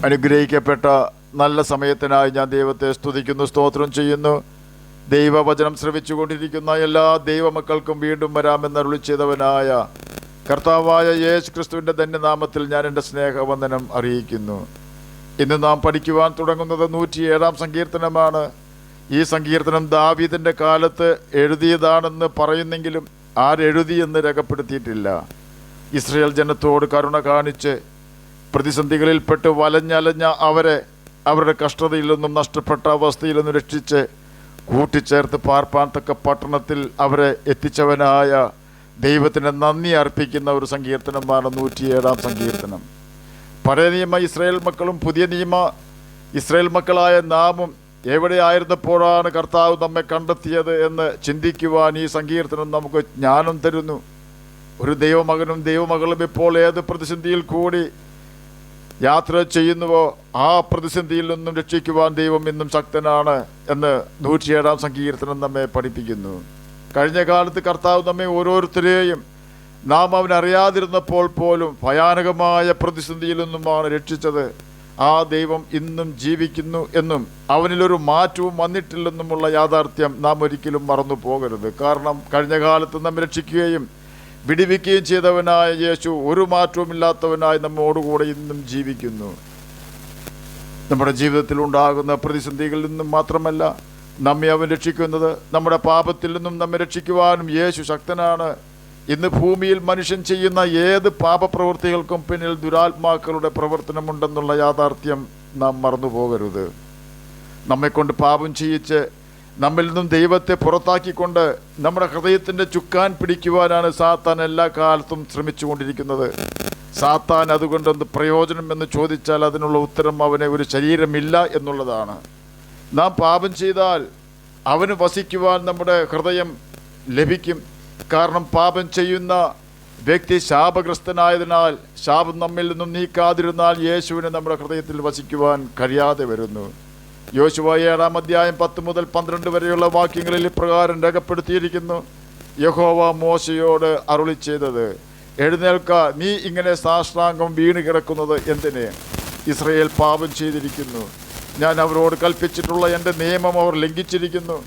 അനുഗ്രഹിക്കപ്പെട്ട നല്ല സമയത്തിനായി ഞാൻ ദൈവത്തെ സ്തുതിക്കുന്നു, സ്തോത്രം ചെയ്യുന്നു. ദൈവവചനം ശ്രവിച്ചുകൊണ്ടിരിക്കുന്ന എല്ലാ ദൈവമക്കൾക്കും വീണ്ടും വരാമെന്ന് അരുളി ചെയ്തവനായ കർത്താവായ യേശു ക്രിസ്തുവിൻ്റെ ധന്യനാമത്തിൽ ഞാൻ എൻ്റെ സ്നേഹവന്ദനം അറിയിക്കുന്നു. ഇന്ന് നാം പഠിക്കുവാൻ തുടങ്ങുന്നത് 107-ാം സങ്കീർത്തനമാണ്. ഈ സങ്കീർത്തനം ദാവീദിൻ്റെ കാലത്ത് എഴുതിയതാണെന്ന് പറയുന്നെങ്കിലും ആരെഴുതിയെന്ന് രേഖപ്പെടുത്തിയിട്ടില്ല. ഇസ്രായേൽ ജനത്തോട് കരുണ കാണിച്ച് പ്രതിസന്ധികളിൽപ്പെട്ട് വലഞ്ഞലഞ്ഞ അവരുടെ കഷ്ടതയിൽ നിന്നും നഷ്ടപ്പെട്ട അവസ്ഥയിൽ നിന്നും രക്ഷിച്ച് കൂട്ടിച്ചേർത്ത് പാർപ്പാൻ തക്ക പട്ടണത്തിൽ അവരെ എത്തിച്ചവനായ ദൈവത്തിന് നന്ദി അർപ്പിക്കുന്ന ഒരു സങ്കീർത്തനമാണ് 107-ാം സങ്കീർത്തനം. പഴയ നിയമ ഇസ്രായേൽ മക്കളും പുതിയ നിയമ ഇസ്രായേൽ മക്കളായ നാമും എവിടെയായിരുന്നപ്പോഴാണ് കർത്താവ് നമ്മെ കണ്ടെത്തിയത് എന്ന് ചിന്തിക്കുവാൻ ഈ സങ്കീർത്തനം നമുക്ക് ജ്ഞാനം തരുന്നു. ഒരു ദൈവമകനും ദൈവമകളും ഇപ്പോൾ ഏത് പ്രതിസന്ധിയിൽ കൂടി യാത്ര ചെയ്യുന്നുവോ ആ പ്രതിസന്ധിയിൽ നിന്നും രക്ഷിക്കുവാൻ ദൈവം ഇന്നും ശക്തനാണ് എന്ന് 107-ാം സങ്കീർത്തനം നമ്മെ പഠിപ്പിക്കുന്നു. കഴിഞ്ഞ കാലത്ത് കർത്താവ് നമ്മെ ഓരോരുത്തരെയും നാം അവനറിയാതിരുന്നപ്പോൾ പോലും ഭയാനകമായ പ്രതിസന്ധിയിൽ നിന്നുമാണ് രക്ഷിച്ചത്. ആ ദൈവം ഇന്നും ജീവിക്കുന്നു എന്നും അവനിലൊരു മാറ്റവും വന്നിട്ടില്ലെന്നുമുള്ള യാഥാർത്ഥ്യം നാം ഒരിക്കലും മറന്നു പോകരുത്. കാരണം കഴിഞ്ഞ കാലത്ത് നമ്മെ രക്ഷിക്കുകയും വിടിവിക്കുകയും ചെയ്തവനായ യേശു ഒരു മാറ്റവുമില്ലാത്തവനായി നമ്മോടുകൂടെ ഇന്നും ജീവിക്കുന്നു. നമ്മുടെ ജീവിതത്തിൽ ഉണ്ടാകുന്ന പ്രതിസന്ധികളിൽ നിന്നും മാത്രമല്ല നമ്മെ അവൻ രക്ഷിക്കുന്നത്, നമ്മുടെ പാപത്തിൽ നിന്നും നമ്മെ രക്ഷിക്കുവാനും യേശു ശക്തനാണ്. ഇന്ന് ഭൂമിയിൽ മനുഷ്യൻ ചെയ്യുന്ന ഏത് പാപപ്രവൃത്തികൾക്കും പിന്നിൽ ദുരാത്മാക്കളുടെ പ്രവർത്തനമുണ്ടെന്നുള്ള യാഥാർത്ഥ്യം നാം മറന്നു പോകരുത്. നമ്മെക്കൊണ്ട് പാപം ചെയ്യിച്ച് നമ്മിൽ നിന്നും ദൈവത്തെ പുറത്താക്കിക്കൊണ്ട് നമ്മുടെ ഹൃദയത്തിൻ്റെ ചുക്കാൻ പിടിക്കുവാനാണ് സാത്താൻ എല്ലാ കാലത്തും ശ്രമിച്ചുകൊണ്ടിരിക്കുന്നത്. സാത്താൻ അതുകൊണ്ടെന്ത് പ്രയോജനം എന്ന് ചോദിച്ചാൽ അതിനുള്ള ഉത്തരം അവന് ഒരു ശരീരമില്ല എന്നുള്ളതാണ്. നാം പാപം ചെയ്താൽ അവന് വസിക്കുവാൻ നമ്മുടെ ഹൃദയം ലഭിക്കും. കാരണം പാപം ചെയ്യുന്ന വ്യക്തി ശാപഗ്രസ്തനായതിനാൽ ശാപം നമ്മിൽ നിന്നും നീക്കാതിരുന്നാൽ യേശുവിന് നമ്മുടെ ഹൃദയത്തിൽ വസിക്കുവാൻ കഴിയാതെ വരുന്നു. യോശുവ 7-ാം അധ്യായം 10 മുതൽ 12 വരെയുള്ള വാക്യങ്ങളിൽ ഇപ്രകാരം രേഖപ്പെടുത്തിയിരിക്കുന്നു. യഹോവ മോശയോട് അരുളി ചെയ്തത്, എഴുന്നേൽക്ക, നീ ഇങ്ങനെ സാഷ്ടാംഗം വീണ് കിടക്കുന്നത് എന്തിന്? ഇസ്രായേൽ പാപം ചെയ്തിരിക്കുന്നു. ഞാൻ അവരോട് കൽപ്പിച്ചിട്ടുള്ള എൻ്റെ നിയമം അവർ ലംഘിച്ചിരിക്കുന്നു.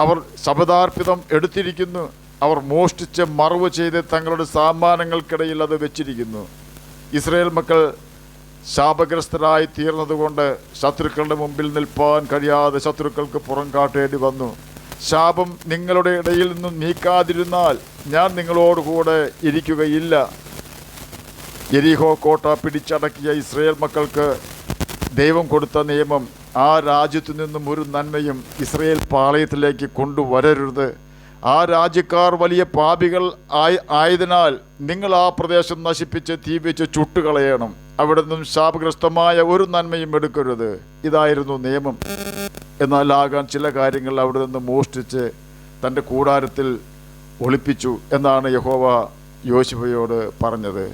അവർ ശപഥാർപ്പിതം എടുത്തിരിക്കുന്നു. അവർ മോഷ്ടിച്ച് മറവ് ചെയ്ത് തങ്ങളുടെ സാമാനങ്ങൾക്കിടയിൽ അത് വെച്ചിരിക്കുന്നു. ഇസ്രായേൽ മക്കൾ ശാപഗ്രസ്തരായി തീർന്നതുകൊണ്ട് ശത്രുക്കളുടെ മുമ്പിൽ നിൽപ്പാൻ കഴിയാതെ ശത്രുക്കൾക്ക് പുറം കാട്ടേണ്ടി വന്നു. ശാപം നിങ്ങളുടെ ഇടയിൽ നിന്നും നീക്കാതിരുന്നാൽ ഞാൻ നിങ്ങളോടുകൂടെ ഇരിക്കുകയില്ല. യെരിഹോ കോട്ട പിടിച്ചടക്കിയ ഇസ്രായേൽ മക്കൾക്ക് ദൈവം കൊടുത്ത നിയമം, ആ രാജ്യത്തു നിന്നും ഒരു നന്മയും ഇസ്രായേൽ പാളയത്തിലേക്ക് കൊണ്ടുവരരുത്. ആ രാജ്യക്കാർ വലിയ പാപികൾ ആയതിനാൽ നിങ്ങൾ ആ പ്രദേശം നശിപ്പിച്ച് തീ വെച്ച് ചുട്ടുകളയണം. അവിടെ നിന്നും ശാപഗ്രസ്തമായ ഒരു നന്മയും എടുക്കരുത്. ഇതായിരുന്നു നിയമം. എന്നാൽ ആകാൻ ചില കാര്യങ്ങൾ അവിടെ നിന്ന് മോഷ്ടിച്ച് തൻ്റെ കൂടാരത്തിൽ ഒളിപ്പിച്ചു എന്നാണ് യഹോവ യോശുവയോട് പറഞ്ഞത്.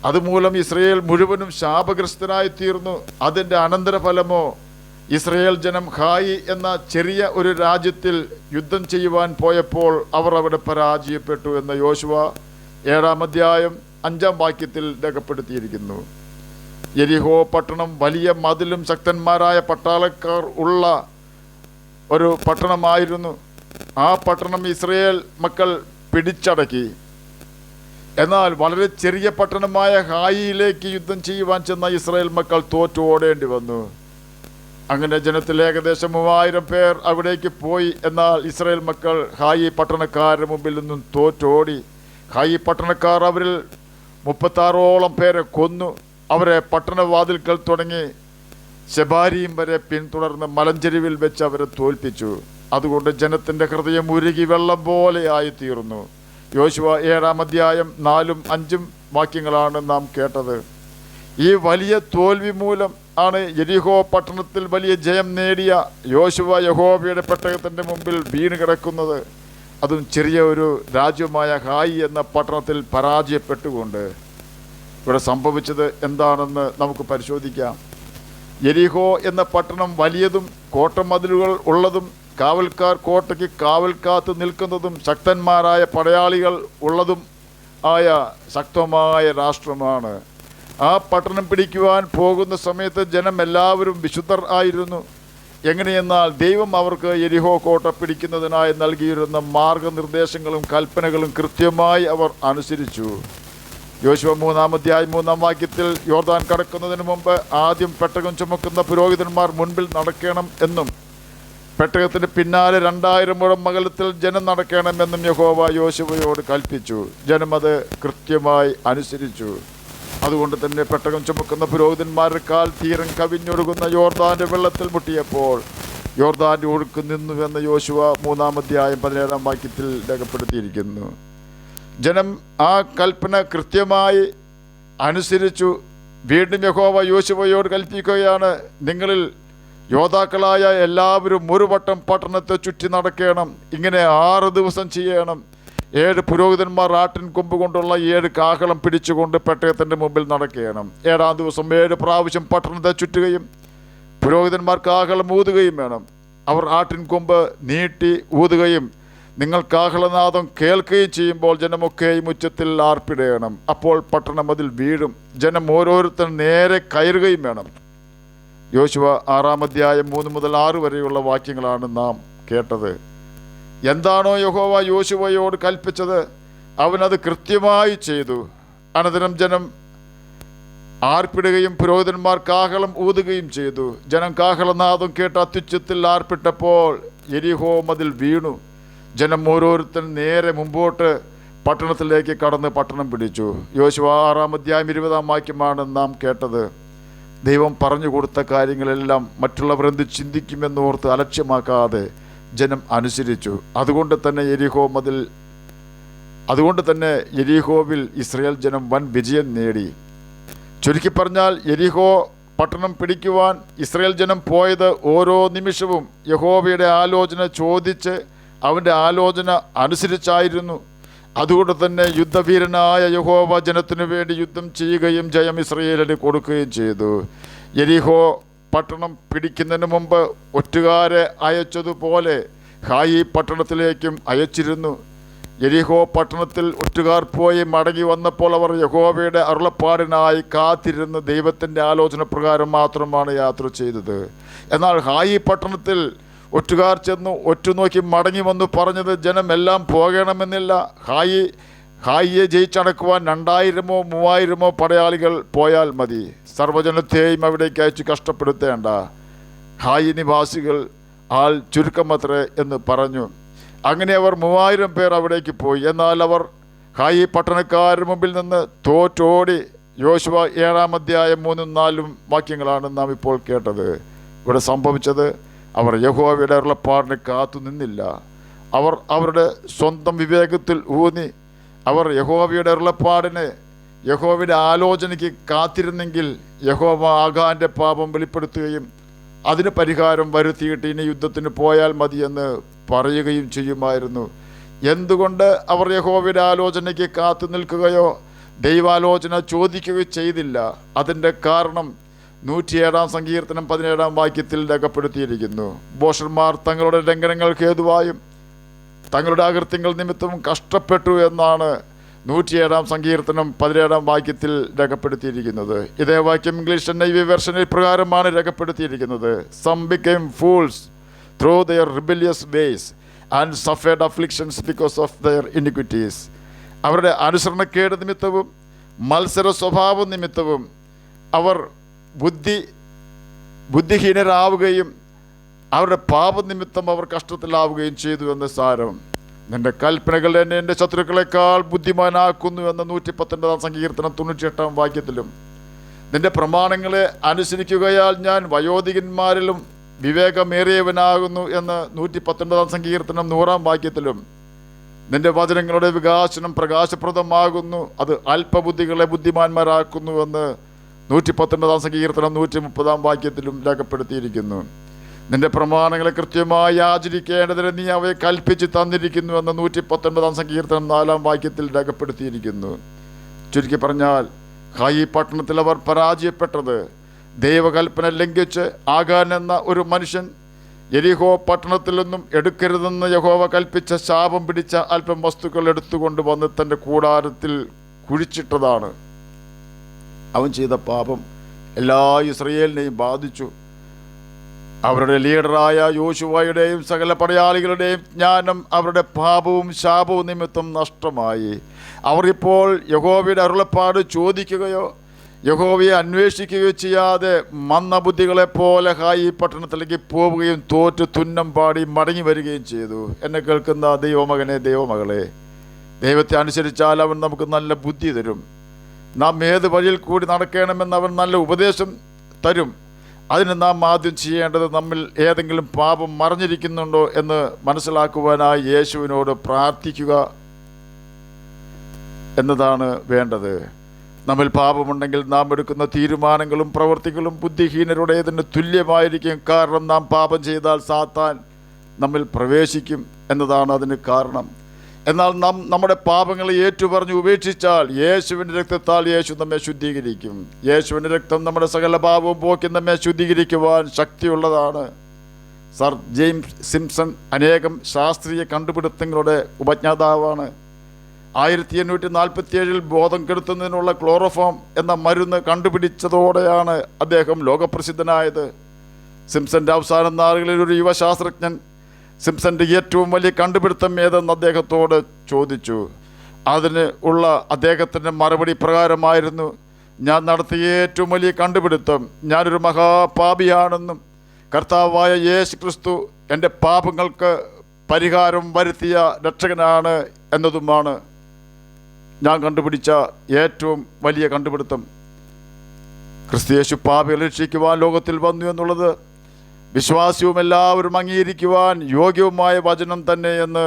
അതുമൂലം ഇസ്രായേൽ മുഴുവനും ശാപഗ്രസ്തനായി തീർന്നു. അതിൻ്റെ അനന്തരഫലമോ ഇസ്രായേൽ ജനം ഹായി എന്ന ചെറിയ ഒരു രാജ്യത്തിൽ യുദ്ധം ചെയ്യുവാൻ പോയപ്പോൾ അവർ അവിടെ പരാജയപ്പെട്ടു എന്ന് യോശുവ 7-ാം അധ്യായം 5-ാം വാക്യത്തിൽ രേഖപ്പെടുത്തിയിരിക്കുന്നു. യെരിഹോ പട്ടണം വലിയ മതിലും ശക്തന്മാരായ പട്ടാളക്കാർ ഉള്ള ഒരു പട്ടണമായിരുന്നു. ആ പട്ടണം ഇസ്രായേൽ മക്കൾ പിടിച്ചടക്കി. എന്നാൽ വളരെ ചെറിയ പട്ടണമായ ഹായിയിലേക്ക് യുദ്ധം ചെയ്യുവാൻ ചെന്ന ഇസ്രായേൽ മക്കൾ തോറ്റു ഓടേണ്ടി വന്നു. അങ്ങനെ ജനത്തിൽ ഏകദേശം 3000 പേർ അവിടേക്ക് പോയി. എന്നാൽ ഇസ്രായേൽ മക്കൾ ഹായി പട്ടണക്കാരുടെ മുമ്പിൽ നിന്നും തോറ്റോടി. ഹായി പട്ടണക്കാർ അവരിൽ 36ഓളം പേരെ കൊന്നു. അവരെ പട്ടണവാതിൽക്കൽ തുടങ്ങി ശെബാരിയും വരെ പിന്തുടർന്ന് മലഞ്ചെരുവിൽ വെച്ച് അവരെ തോൽപ്പിച്ചു. അതുകൊണ്ട് ജനത്തിൻ്റെ ഹൃദയം ഉരുകി വെള്ളം പോലെ ആയിത്തീർന്നു. യോശുവ 7-ാം അധ്യായം 4-ഉം 5-ഉം വാക്യങ്ങളാണ് നാം കേട്ടത്. ഈ വലിയ തോൽവി മൂലം ആണ് യെരിഹോ പട്ടണത്തിൽ വലിയ ജയം നേടിയ യോശുവ യഹോവയുടെ പെട്ടകത്തിൻ്റെ മുമ്പിൽ വീണ് കിടക്കുന്നത്. അതും ചെറിയ ഒരു രാജ്യമായ ഹായി എന്ന പട്ടണത്തിൽ പരാജയപ്പെട്ടുകൊണ്ട്. ഇവിടെ സംഭവിച്ചത് എന്താണെന്ന് നമുക്ക് പരിശോധിക്കാം. യെരിഹോ എന്ന പട്ടണം വലിയതും കോട്ടമതിലുകൾ ഉള്ളതും കാവൽക്കാർ കോട്ടയ്ക്ക് കാവൽക്കാത്ത് നിൽക്കുന്നതും ശക്തന്മാരായ പടയാളികൾ ഉള്ളതും ആയ ശക്തമായ രാഷ്ട്രമാണ്. ആ പട്ടണം പിടിക്കുവാൻ പോകുന്ന സമയത്ത് ജനം എല്ലാവരും വിശുദ്ധർ ആയിരുന്നു. എങ്ങനെയെന്നാൽ ദൈവം അവർക്ക് യെരിഹോ കോട്ട പിടിക്കുന്നതിനായി നൽകിയിരുന്ന മാർഗനിർദ്ദേശങ്ങളും കൽപ്പനകളും കൃത്യമായി അവർ അനുസരിച്ചു. യോശുവ 3-ാം അധ്യായം 3-ാം വാക്യത്തിൽ യോർദാൻ കടക്കുന്നതിന് മുമ്പ് ആദ്യം പെട്ടകം ചുമക്കുന്ന പുരോഹിതന്മാർ മുൻപിൽ നടക്കണം എന്നും പെട്ടകത്തിന് പിന്നാലെ 2000 മുഴം അകലത്തിൽ ജനം നടക്കണമെന്നും യഹോവ യോശുവയോട് കൽപ്പിച്ചു. ജനം അത് കൃത്യമായി അനുസരിച്ചു. അതുകൊണ്ട് തന്നെ പെട്ടകം ചുമക്കുന്ന പുരോഹിതന്മാരുടെ കാൽ തീരം കവിഞ്ഞൊഴുകുന്ന യോർദാന്റെ വെള്ളത്തിൽ മുട്ടിയപ്പോൾ യോർദാന്റെ ഒഴുക്ക് നിന്നുവെന്ന് യോശുവ 3-ാം അധ്യായം 17-ാം വാക്യത്തിൽ രേഖപ്പെടുത്തിയിരിക്കുന്നു. ജനം ആ കൽപ്പന കൃത്യമായി അനുസരിച്ചു. വീണ്ടും യഹോവ യോശുവയോട് കൽപ്പിക്കുകയാണ്, നിങ്ങളിൽ യോദ്ധാക്കളായ എല്ലാവരും ഒരു വട്ടം പട്ടണത്തെ ചുറ്റി നടക്കണം. ഇങ്ങനെ 6 ദിവസം ചെയ്യണം. 7 പുരോഹിതന്മാർ ആട്ടിൻ കൊമ്പ് കൊണ്ടുള്ള 7 കാഹളം പിടിച്ചുകൊണ്ട് പെട്ടകത്തിൻ്റെ മുമ്പിൽ നടക്കണം. 7-ാം ദിവസം 7 പ്രാവശ്യം പട്ടണത്തെ ചുറ്റുകയും പുരോഹിതന്മാർ കാഹളം ഊതുകയും വേണം. അവർ ആട്ടിൻ കൊമ്പ് നീട്ടി ഊതുകയും നിങ്ങൾ കാഹളനാദം കേൾക്കുകയും ചെയ്യുമ്പോൾ ജനമൊക്കെയും ഉച്ചത്തിൽ ആർപ്പിടയണം. അപ്പോൾ പട്ടണം അതിൽ വീഴും. ജനം ഓരോരുത്തരും നേരെ കയറുകയും വേണം. യോശുവ 6-ാം അധ്യായം 3 മുതൽ 6 വരെയുള്ള വാക്യങ്ങളാണ് നാം കേട്ടത്. എന്താണോ യഹോവ യോശുവയോട് കൽപ്പിച്ചത് അവനത് കൃത്യമായി ചെയ്തു. അനന്തരം ജനം ആർപ്പിടുകയും പുരോഹിതന്മാർ കാഹളം ഊതുകയും ചെയ്തു. ജനം കാഹളനാദം കേട്ട് അത്യുച്ചത്തിൽ ആർപ്പിട്ടപ്പോൾ യെരിഹോ മതിൽ വീണു. ജനം ഓരോരുത്തരും നേരെ മുമ്പോട്ട് പട്ടണത്തിലേക്ക് കടന്ന് പട്ടണം പിടിച്ചു. യോശുവ 6-ാം അധ്യായം 20-ാം വാക്യമാണ് നാം കേട്ടത്. ദൈവം പറഞ്ഞു കൊടുത്ത കാര്യങ്ങളെല്ലാം മറ്റുള്ളവർ എന്ത് ചിന്തിക്കുമെന്നോർത്ത് അലക്ഷ്യമാക്കാതെ ജനം അനുസരിച്ചു. അതുകൊണ്ട് തന്നെ യെരിഹോവിൽ ഇസ്രായേൽ ജനം വൻ വിജയം നേടി. ചുരുക്കി പറഞ്ഞാൽ യെരിഹോ പട്ടണം പിടിക്കുവാൻ ഇസ്രായേൽ ജനം പോയത് ഓരോ നിമിഷവും യഹോവയുടെ ആലോചന ചോദിച്ച് അവൻ്റെ ആലോചന അനുസരിച്ചായിരുന്നു. അതുകൊണ്ട് തന്നെ യുദ്ധവീരനായ യഹോവ ജനത്തിനു വേണ്ടി യുദ്ധം ചെയ്യുകയും ജയം ഇസ്രായേലിന് കൊടുക്കുകയും ചെയ്തു. യെരിഹോ പട്ടണം പിടിക്കുന്നതിന് മുമ്പ് ഒറ്റുകാരെ അയച്ചതുപോലെ ഹായി പട്ടണത്തിലേക്കും അയച്ചിരുന്നു. യെരിഹോ പട്ടണത്തിൽ ഒറ്റുകാർ പോയി മടങ്ങി വന്നപ്പോൾ അവർ യഹോവയുടെ അരുളപ്പാടിനായി കാത്തിരുന്ന് ദൈവത്തിൻ്റെ ആലോചന പ്രകാരം മാത്രമാണ് യാത്ര ചെയ്തത്. എന്നാൽ ഹായി പട്ടണത്തിൽ ഒറ്റുകാർ ചെന്നു ഒറ്റുനോക്കി മടങ്ങി വന്നു പറഞ്ഞത് ജനം എല്ലാം പോകണമെന്നില്ല. ഹായിയെ ജയിച്ചടക്കുവാൻ 2000-മോ 3000-മോ പടയാളികൾ പോയാൽ മതി. സർവ്വജനത്തെയും അവിടേക്ക് അയച്ച് കഷ്ടപ്പെടുത്തേണ്ട. ഹായി നിവാസികൾ ആൾ ചുരുക്കമത്രേ എന്ന് പറഞ്ഞു. അങ്ങനെ അവർ 3000 പേർ അവിടേക്ക് പോയി. എന്നാൽ അവർ ഹായി പട്ടണക്കാരുടെ മുമ്പിൽ നിന്ന് തോറ്റോടി. യോശുവ 7-ാം അധ്യായം 3-4 വാക്യങ്ങളാണ് നാം ഇപ്പോൾ കേട്ടത്. ഇവിടെ സംഭവിച്ചത് അവർ യഹോവയുടെ അരുളപ്പാടിന് കാത്തു നിന്നില്ല. അവർ അവരുടെ സ്വന്തം വിവേകത്തിൽ ഊന്നി അവർ യഹോവയുടെ അരുളപ്പാടിന് യഹോവയുടെ ആലോചനയ്ക്ക് കാത്തിരുന്നെങ്കിൽ യഹോവ ആഗാന്റെ പാപം വെളിപ്പെടുത്തുകയും അതിന് പരിഹാരം വരുത്തിയിട്ട് ഇനി യുദ്ധത്തിന് പോയാൽ മതിയെന്ന് പറയുകയും ചെയ്യുമായിരുന്നു. എന്തുകൊണ്ട് അവർ യഹോവയുടെ ആലോചനയ്ക്ക് കാത്തു നിൽക്കുകയോ ദൈവാലോചന ചോദിക്കുകയോ ചെയ്തില്ല? അതിൻ്റെ കാരണം 107-ാം സങ്കീർത്തനം 17-ാം വാക്യത്തിൽ രേഖപ്പെടുത്തിയിരിക്കുന്നു. ഭോഷന്മാർ തങ്ങളുടെ ലംഘനങ്ങൾ ഹേതുവായും തങ്ങളുടെ അകൃത്യങ്ങൾ നിമിത്തവും കഷ്ടപ്പെട്ടു എന്നാണ് 107-ാം സങ്കീർത്തനം 17-ാം വാക്യത്തിൽ രേഖപ്പെടുത്തിയിരിക്കുന്നത്. ഇതേ വാക്യം ഇംഗ്ലീഷ് NIV വെർഷനിൽ പ്രകാരമാണ് രേഖപ്പെടുത്തിയിരിക്കുന്നത്. Some became fools through their rebellious ways and suffered afflictions because of their iniquities. അവരുടെ അനുസരണക്കേട് നിമിത്തവും മത്സര സ്വഭാവ നിമിത്തവും അവർ ബുദ്ധിഹീനരാവുകയും അവരുടെ പാപനിമിത്തം അവർ കഷ്ടത്തിലാവുകയും ചെയ്തു എന്ന് സാരം. നിന്റെ കൽപ്പനകൾ എന്നെ എൻ്റെ ശത്രുക്കളെക്കാൾ ബുദ്ധിമാനാക്കുന്നു എന്ന 119-ാം സങ്കീർത്തനം 98-ാം വാക്യത്തിലും നിന്റെ പ്രമാണങ്ങളെ അനുസരിക്കുകയാൽ ഞാൻ വയോധികന്മാരിലും വിവേകമേറിയവനാകുന്നു എന്ന് 119-ാം സങ്കീർത്തനം 100-ാം വാക്യത്തിലും നിന്റെ വചനങ്ങളുടെ വികാസനം പ്രകാശപ്രദമാകുന്നു, അത് അല്പബുദ്ധികളെ ബുദ്ധിമാന്മാരാക്കുന്നു എന്ന് 119-ാം സങ്കീർത്തനം 130-ാം വാക്യത്തിലും രേഖപ്പെടുത്തിയിരിക്കുന്നു. നിന്റെ പ്രമാണങ്ങളെ കൃത്യമായി ആചരിക്കേണ്ടതിന് നീ അവയെ കൽപ്പിച്ച് തന്നിരിക്കുന്നു എന്ന് 119-ാം സങ്കീർത്തനം 4-ാം വാക്യത്തിൽ രേഖപ്പെടുത്തിയിരിക്കുന്നു. ചുരുക്കി പറഞ്ഞാൽ ഹായി പട്ടണത്തിൽ അവർ പരാജയപ്പെട്ടത് ദൈവകൽപ്പന ലംഘിച്ച് ആകാൻ എന്ന ഒരു മനുഷ്യൻ യെരിഹോ പട്ടണത്തിൽ നിന്നും എടുക്കരുതെന്ന് യഹോവ കൽപ്പിച്ച ശാപം പിടിച്ച അല്പം വസ്തുക്കൾ എടുത്തുകൊണ്ട് വന്ന് തൻ്റെ കൂടാരത്തിൽ കുഴിച്ചിട്ടതാണ്. അവൻ ചെയ്ത പാപം എല്ലാ ഇസ്രയേലിനെയും ബാധിച്ചു. അവരുടെ ലീഡറായ യോശുവയുടെയും സകല പടയാളികളുടെയും ജ്ഞാനം അവരുടെ പാപവും ശാപവും നിമിത്തം നഷ്ടമായി. അവർ ഇപ്പോൾ യഹോവയുടെ അരുളപ്പാട് ചോദിക്കുകയോ യഹോവയെ അന്വേഷിക്കുകയോ ചെയ്യാതെ മന്ദബുദ്ധികളെപ്പോലെ ഹായി പട്ടണത്തിലേക്ക് പോവുകയും തോറ്റ് തുന്നം പാടി മടങ്ങി വരികയും ചെയ്തു. എന്നെ കേൾക്കുന്ന ദൈവമകനെ, ദൈവമകളെ, ദൈവത്തെ അനുസരിച്ചാൽ അവൻ നമുക്ക് നല്ല ബുദ്ധി തരും. നാം ഏത് വഴിയിൽ കൂടി നടക്കണമെന്ന് അവൻ നല്ല ഉപദേശം തരും. അതിന് നാം ആദ്യം ചെയ്യേണ്ടത് നമ്മിൽ ഏതെങ്കിലും പാപം മറഞ്ഞിരിക്കുന്നുണ്ടോ എന്ന് മനസ്സിലാക്കുവാനായി യേശുവിനോട് പ്രാർത്ഥിക്കുക എന്നതാണ് വേണ്ടത്. നമ്മിൽ പാപമുണ്ടെങ്കിൽ നാം എടുക്കുന്ന തീരുമാനങ്ങളും പ്രവൃത്തികളും ബുദ്ധിഹീനരുടേതിന് തുല്യമായിരിക്കും. കാരണം നാം പാപം ചെയ്താൽ സാത്താൻ നമ്മിൽ പ്രവേശിക്കും എന്നതാണ് അതിന് കാരണം. എന്നാൽ നാം നമ്മുടെ പാപങ്ങളെ ഏറ്റുപറഞ്ഞ് ഉപേക്ഷിച്ചാൽ യേശുവിൻ്റെ രക്തത്താൽ യേശു നമ്മെ ശുദ്ധീകരിക്കും. യേശുവിൻ്റെ രക്തം നമ്മുടെ സകല പാപവും പോക്കി നമ്മെ ശുദ്ധീകരിക്കുവാൻ ശക്തിയുള്ളതാണ്. സർ ജെയിംസ് സിംപ്സൺ അനേകം ശാസ്ത്രീയ കണ്ടുപിടുത്തങ്ങളുടെ ഉപജ്ഞാതാവാണ്. 1847 ബോധം കെടുത്തുന്നതിനുള്ള ക്ലോറോഫോം എന്ന മരുന്ന് കണ്ടുപിടിച്ചതോടെയാണ് അദ്ദേഹം ലോകപ്രസിദ്ധനായത്. സിംപ്സന്റെ അവസാന നാളുകളിൽ ഒരു യുവശാസ്ത്രജ്ഞൻ സിംപ്സന്റെ ഏറ്റവും വലിയ കണ്ടുപിടുത്തം ഏതെന്ന് അദ്ദേഹത്തോട് ചോദിച്ചു. അതിന് ഉള്ള അദ്ദേഹത്തിൻ്റെ മറുപടി പ്രകാരമായിരുന്നു: ഞാൻ നടത്തിയ ഏറ്റവും വലിയ കണ്ടുപിടുത്തം ഞാനൊരു മഹാപാപിയാണെന്നും കർത്താവായ യേശു ക്രിസ്തു എൻ്റെ പാപങ്ങൾക്ക് പരിഹാരം വരുത്തിയ രക്ഷകനാണ് എന്നതുമാണ് ഞാൻ കണ്ടുപിടിച്ച ഏറ്റവും വലിയ കണ്ടുപിടുത്തം. ക്രിസ്തുയേശു പാപികളെ രക്ഷിക്കുവാൻ ലോകത്തിൽ വന്നു എന്നുള്ളത് വിശ്വാസ്യവും എല്ലാവരും അംഗീകരിക്കുവാൻ യോഗ്യവുമായ വചനം തന്നെ എന്ന്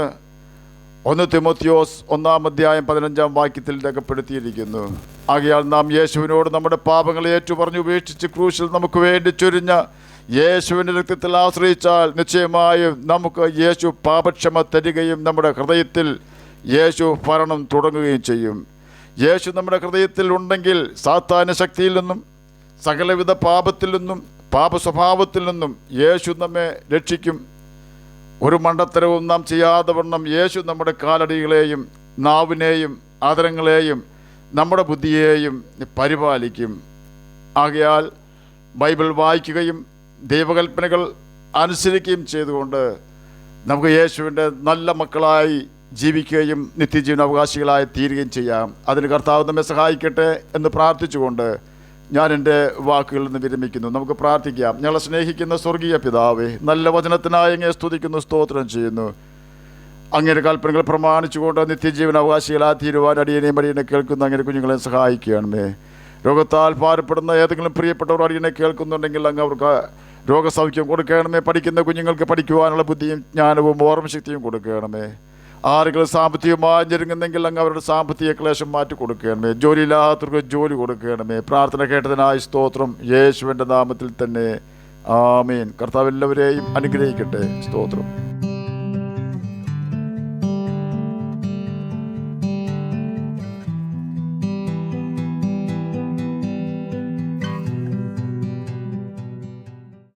1 തിമോത്തിയോസ് 1:15 രേഖപ്പെടുത്തിയിരിക്കുന്നു. ആകയാൽ നാം യേശുവിനോട് നമ്മുടെ പാപങ്ങളെ ഏറ്റുപറഞ്ഞ് ഉപേക്ഷിച്ച് ക്രൂശിൽ നമുക്ക് വേണ്ടി ചൊരിഞ്ഞ യേശുവിൻ്റെ രക്തത്തിൽ ആശ്രയിച്ചാൽ നിശ്ചയമായും നമുക്ക് യേശു പാപക്ഷമ തരികയും നമ്മുടെ ഹൃദയത്തിൽ യേശു ഭരണം തുടങ്ങുകയും ചെയ്യും. യേശു നമ്മുടെ ഹൃദയത്തിൽ ഉണ്ടെങ്കിൽ സാത്താന്യ ശക്തിയിൽ നിന്നും സകലവിധ പാപത്തിൽ നിന്നും പാപ സ്വഭാവത്തിൽ നിന്നും യേശു നമ്മെ രക്ഷിക്കും. ഒരു മണ്ടത്തരവും നാം ചെയ്യാതെ വണ്ണം യേശു നമ്മുടെ കാലടികളെയും നാവിനെയും ആദരങ്ങളെയും നമ്മുടെ ബുദ്ധിയെയും പരിപാലിക്കും. ആകയാൽ ബൈബിൾ വായിക്കുകയും ദൈവകൽപ്പനകൾ അനുസരിക്കുകയും ചെയ്തുകൊണ്ട് നമുക്ക് യേശുവിൻ്റെ നല്ല മക്കളായി ജീവിക്കുകയും നിത്യജീവന അവകാശികളായി തീരുകയും ചെയ്യാം. അതിന് കർത്താവ് നമ്മെ സഹായിക്കട്ടെ എന്ന് പ്രാർത്ഥിച്ചുകൊണ്ട് ഞാൻ എൻ്റെ വാക്കുകളിൽ നിന്ന് വിരമിക്കുന്നു. നമുക്ക് പ്രാർത്ഥിക്കാം. ഞങ്ങളെ സ്നേഹിക്കുന്ന സ്വർഗീയ പിതാവേ, നല്ല വചനത്തിനായി അങ്ങയെ സ്തുതിക്കുന്നു, സ്തോത്രം ചെയ്യുന്നു. അങ്ങയുടെ കൽപ്പനകൾ പ്രമാണിച്ചുകൊണ്ട് നിത്യജീവന അവകാശികളായി തീരുവാൻ അടിയനെ കേൾക്കുന്ന അങ്ങയുടെ കുഞ്ഞുങ്ങളെ സഹായിക്കുകയാണമേ. രോഗത്താൽ ഭാരപ്പെടുന്ന ഏതെങ്കിലും പ്രിയപ്പെട്ടവർ അടിയനെ കേൾക്കുന്നുണ്ടെങ്കിൽ അങ്ങ് അവർക്ക് രോഗസൗഖ്യം കൊടുക്കണമേ. പഠിക്കുന്ന കുഞ്ഞുങ്ങൾക്ക് പഠിക്കുവാനുള്ള ബുദ്ധിയും ജ്ഞാനവും ഓർമ്മശക്തിയും കൊടുക്കണമേ. ആരെങ്കിലും സാമ്പത്തികമായി ഞെരുങ്ങുന്നെങ്കിൽ അങ്ങ് അവരുടെ സാമ്പത്തിക ക്ലേശം മാറ്റി കൊടുക്കണമേ. ജോലിയില്ലാത്തവർക്ക് ജോലി കൊടുക്കണമേ. പ്രാർത്ഥന കേട്ടതിനായി സ്തോത്രം, യേശുവിൻ്റെ നാമത്തിൽ തന്നെ ആമേൻ. കർത്താവ് എല്ലാവരെയും അനുഗ്രഹിക്കട്ടെ. സ്തോത്രം.